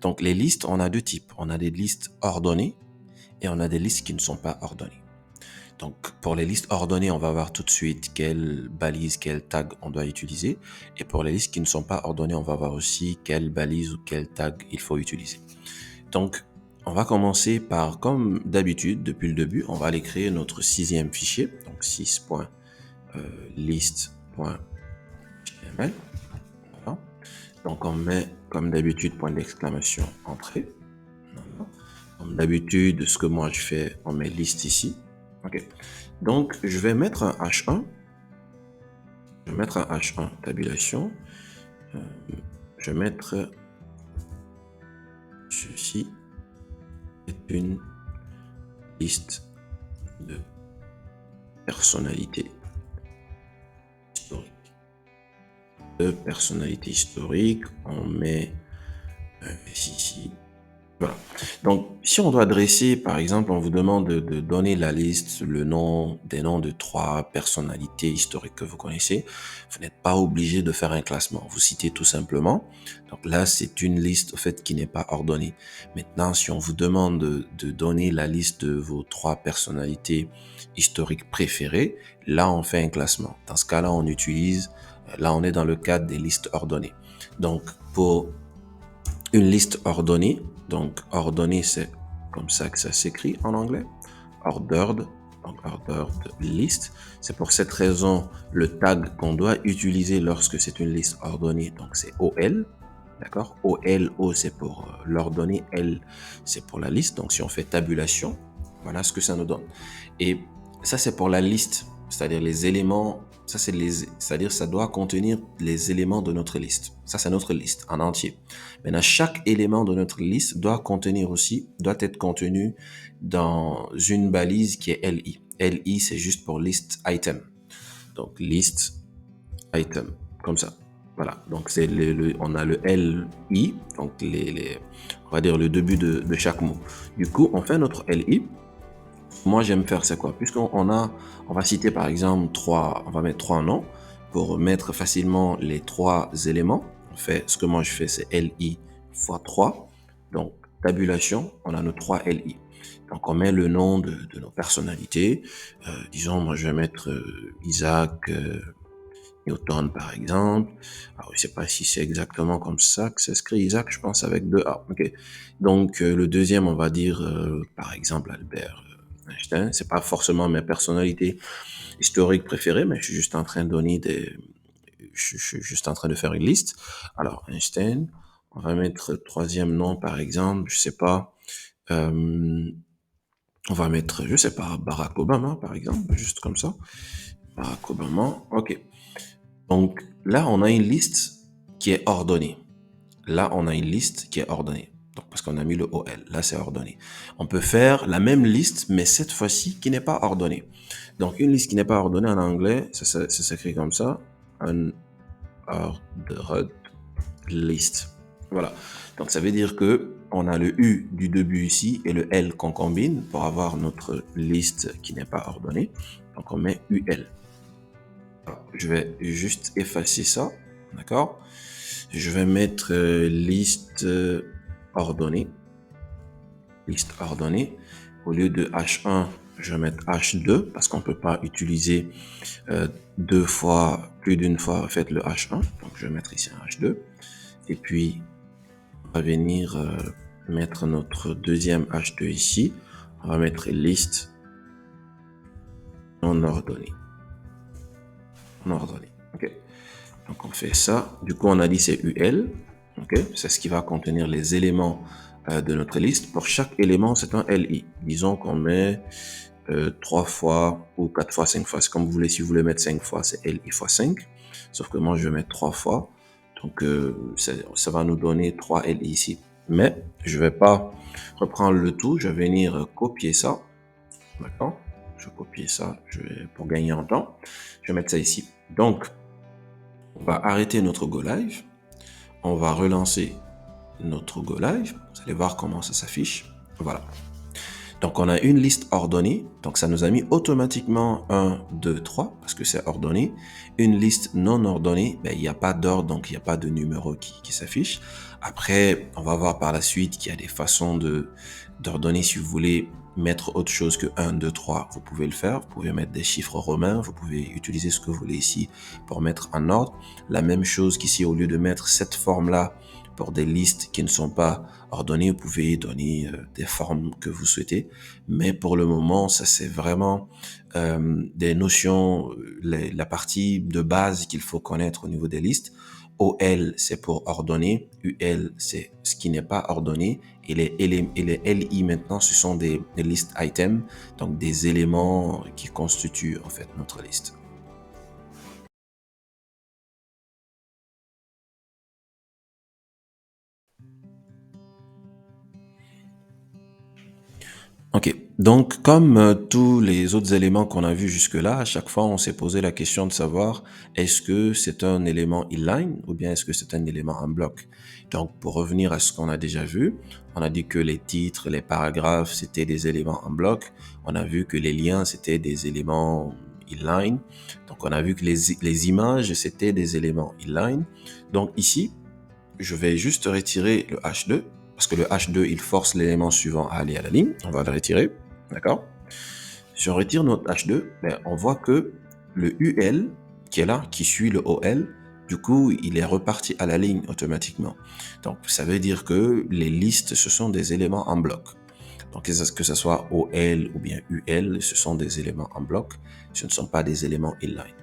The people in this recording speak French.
Donc, les listes, on a deux types. On a des listes ordonnées et on a des listes qui ne sont pas ordonnées. Donc, pour les listes ordonnées, on va voir tout de suite quelle balise, quel tag on doit utiliser. Et pour les listes qui ne sont pas ordonnées, on va voir aussi quelle balise ou quel tag il faut utiliser. Donc, on va commencer par, comme d'habitude, depuis le début, on va aller créer notre sixième fichier. Donc, 6.list.html. Voilà. Donc, on met, comme d'habitude, point d'exclamation entrée. Voilà. Comme d'habitude, ce que moi je fais, on met liste ici. OK. Donc, je vais mettre un H1. Je vais mettre un H1 tabulation. Je vais mettre ceci est une liste de personnalités historiques. De personnalités historiques, on met ici. Voilà. Donc, si on doit dresser, par exemple, on vous demande de donner la liste, des noms de 3 personnalités historiques que vous connaissez. Vous n'êtes pas obligé de faire un classement. Vous citez tout simplement. Donc là, c'est une liste, au fait, qui n'est pas ordonnée. Maintenant, si on vous demande de donner la liste de vos 3 personnalités historiques préférées, là, on fait un classement. Dans ce cas-là, on est dans le cadre des listes ordonnées. Donc, pour une liste ordonnée, donc ordonnée, c'est comme ça que ça s'écrit en anglais, ordered, donc ordered list. C'est pour cette raison le tag qu'on doit utiliser lorsque c'est une liste ordonnée, donc c'est OL, d'accord? OL, O c'est pour l'ordonnée, L c'est pour la liste. Donc si on fait tabulation, voilà ce que ça nous donne. Et ça c'est pour la liste, c'est-à-dire les éléments. C'est-à-dire ça doit contenir les éléments de notre liste. Ça, c'est notre liste en entier. Maintenant, chaque élément de notre liste doit être contenu dans une balise qui est LI. LI, c'est juste pour list item. Donc, list item, comme ça. Voilà. Donc, on a le LI, donc on va dire le début de chaque mot. Du coup, on fait notre LI. Moi, j'aime faire c'est quoi? On va citer par exemple on va mettre 3 noms pour mettre facilement les 3 éléments. Ce que moi je fais, c'est LI fois 3. Donc, tabulation, on a nos 3 LI. Donc, on met le nom de nos personnalités. Disons, moi, je vais mettre Isaac Newton, par exemple. Alors, je sais pas si c'est exactement comme ça que s'écrit Isaac, je pense avec 2 A. OK. Donc, le deuxième, on va dire, par exemple, Albert Einstein. C'est pas forcément mes personnalités historiques préférées, mais je suis juste en train de je suis juste en train de faire une liste. Alors, Einstein, on va mettre troisième nom, par exemple, je sais pas, on va mettre, je sais pas, Barack Obama, par exemple, juste comme ça. Barack Obama, ok. Donc, là, on a une liste qui est ordonnée. Donc, parce qu'on a mis le OL. Là, c'est ordonné. On peut faire la même liste, mais cette fois-ci, qui n'est pas ordonnée. Donc, une liste qui n'est pas ordonnée en anglais, ça s'écrit comme ça. Unordered list. Voilà. Donc, ça veut dire que on a le U du début ici et le L qu'on combine pour avoir notre liste qui n'est pas ordonnée. Donc, on met UL. Alors, je vais juste effacer ça. D'accord? Je vais mettre liste ordonnée. Liste ordonnée. Au lieu de H1, je vais mettre H2 parce qu'on ne peut pas utiliser plus d'une fois, le H1. Donc, je vais mettre ici un H2. Et puis, on va venir mettre notre deuxième H2 ici. On va mettre liste non ordonnée. OK. Donc, on fait ça. Du coup, on a dit c'est UL. OK. C'est ce qui va contenir les éléments de notre liste. Pour chaque élément, c'est un LI. Disons qu'on met 3 fois ou 4 fois, 5 fois. C'est comme vous voulez. Si vous voulez mettre 5 fois, c'est LI fois 5. Sauf que moi, je vais mettre 3 fois. Donc, ça va nous donner 3 LI ici. Mais je vais pas reprendre le tout. Je vais venir copier ça. D'accord? Je vais copier ça pour gagner en temps. Je vais mettre ça ici. Donc, on va arrêter notre Go Live. On va relancer notre Go Live. Vous allez voir comment ça s'affiche. Voilà. Donc, on a une liste ordonnée. Donc, ça nous a mis automatiquement 1, 2, 3 parce que c'est ordonné. Une liste non ordonnée, il n'y a pas d'ordre, donc il n'y a pas de numéro qui s'affiche. Après, on va voir par la suite qu'il y a des façons d'ordonner. Si vous voulez mettre autre chose que 1, 2, 3, vous pouvez le faire. Vous pouvez mettre des chiffres romains. Vous pouvez utiliser ce que vous voulez ici pour mettre en ordre. La même chose qu'ici, au lieu de mettre cette forme-là pour des listes qui ne sont pas ordonnées, vous pouvez donner des formes que vous souhaitez. Mais pour le moment, ça c'est vraiment des notions, la partie de base qu'il faut connaître au niveau des listes. OL, c'est pour ordonner. UL, c'est ce qui n'est pas ordonné. Et les LI, maintenant, ce sont des list items, donc des éléments qui constituent, en fait, notre liste. Ok, donc comme tous les autres éléments qu'on a vus jusque-là, à chaque fois on s'est posé la question de savoir est-ce que c'est un élément inline ou bien est-ce que c'est un élément en bloc. Donc pour revenir à ce qu'on a déjà vu, on a dit que les titres, les paragraphes c'était des éléments en bloc, on a vu que les liens c'était des éléments inline, donc on a vu que les images c'était des éléments inline. Donc ici, je vais juste retirer le H2, parce que le H2, il force l'élément suivant à aller à la ligne. On va le retirer, d'accord? Si on retire notre H2, ben, on voit que le UL, qui est là, qui suit le OL, du coup, il est reparti à la ligne automatiquement. Donc, ça veut dire que les listes, ce sont des éléments en bloc. Donc, que ce soit OL ou bien UL, ce sont des éléments en bloc, ce ne sont pas des éléments inline.